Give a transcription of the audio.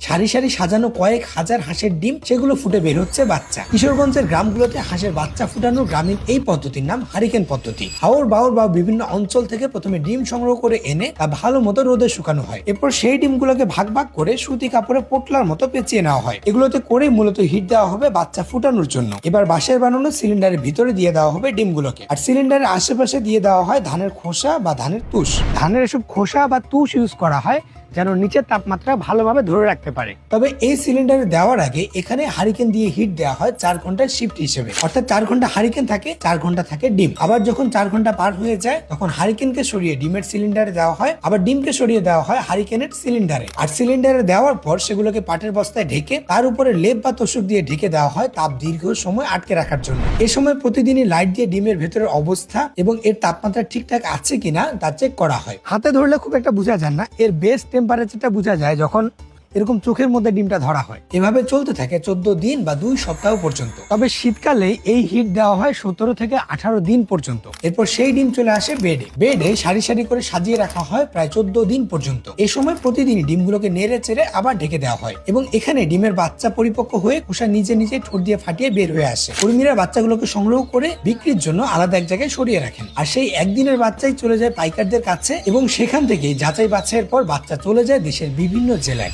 সারি সারি সাজানো কয়েক হাজার হাঁসের ডিম, সেগুলো ফুটে বের হচ্ছে বাচ্চা। কিশোরগঞ্জের গ্রামগুলোতে হাঁসের বাচ্চা ফুটানোর গ্রামীণ এই পদ্ধতির নাম হারিকেন পদ্ধতি। হাওর বাওর বা বিভিন্ন অঞ্চল থেকে প্রথমে ডিম সংগ্রহ করে এনে তা ভালো মতো রোদে শুকানো হয়। এরপর সেই ডিমগুলোকে ভাগ ভাগ করে সুতি কাপড়ে পোটলার মতো পেঁচিয়ে নেওয়া হয়। এগুলোতে করে মূলত হিট দেওয়া হবে বাচ্চা ফুটানোর জন্য। এবার বাঁশের বানানো সিলিন্ডারের ভিতরে দিয়ে দেওয়া হবে ডিমগুলোকে, আর সিলিন্ডারের আশেপাশে দিয়ে দেওয়া হয় ধানের খোসা বা ধানের তুষ। ধানের এসব খোসা বা তুষ ইউজ করা হয় যেন নিচের তাপমাত্রা ভালোভাবে ধরে রাখতে পারে। তবে এই সিলিন্ডারে দেওয়ার আগে এখানে হারিকেন দিয়ে হিট দেওয়া হয় 4 ঘন্টার শিফট হিসেবে, অর্থাৎ 4 ঘন্টা হারিকেন থাকে, 4 ঘন্টা থাকে ডিম। আবার যখন 4 ঘন্টা পার হয়ে যায় তখন হারিকেনকে সরিয়ে ডিমের সিলিন্ডারে দেওয়া হয়, আবার ডিমকে সরিয়ে দেওয়া হয় হারিকেনের সিলিন্ডারে। আর সিলিন্ডারে দেওয়ার পর সেগুলোকে পাটের বস্তায় ঢেকে তার উপরে লেপ বা তোষক দিয়ে ঢেকে দেওয়া হয় তাপ দীর্ঘ সময় আটকে রাখার জন্য। এ সময় প্রতিদিনই লাইট দিয়ে ডিমের ভেতরের অবস্থা এবং এর তাপমাত্রা ঠিকঠাক আছে কিনা তা চেক করা হয়। হাতে ধরলে খুব একটা বোঝা যায় না, এর বেস টেম্পারেচারটা বোঝা যায় যখন এরকম চোখের মধ্যে ডিমটা ধরা হয়। এভাবে চলতে থাকে 14 দিন বা 2 সপ্তাহ পর্যন্ত। তবে শীতকালে এই হিট দেওয়া হয় 17 থেকে 18 দিন পর্যন্ত। এরপর সেই ডিম চলে আসে বেডে। বেডে সারি সারি করে সাজিয়ে রাখা হয় প্রায় 14 দিন পর্যন্ত। এই সময় প্রতিদিনই ডিমগুলোকে নেড়ে চেড়ে আবার ঢেকে দেওয়া হয় এবং এখানে ডিমের বাচ্চা পরিপক্ক হয়ে খোসা নিজে নিজে ঠোঁট দিয়ে ফাটিয়ে বের হয়ে আসে। কর্মীরা বাচ্চাগুলোকে সংগ্রহ করে বিক্রির জন্য আলাদা এক জায়গায় সরিয়ে রাখেন, আর সেই একদিনের বাচ্চাই চলে যায় পাইকারদের কাছে এবং সেখান থেকে যাচাই বাছাইয়ের পর বাচ্চা চলে যায় দেশের বিভিন্ন জেলায়।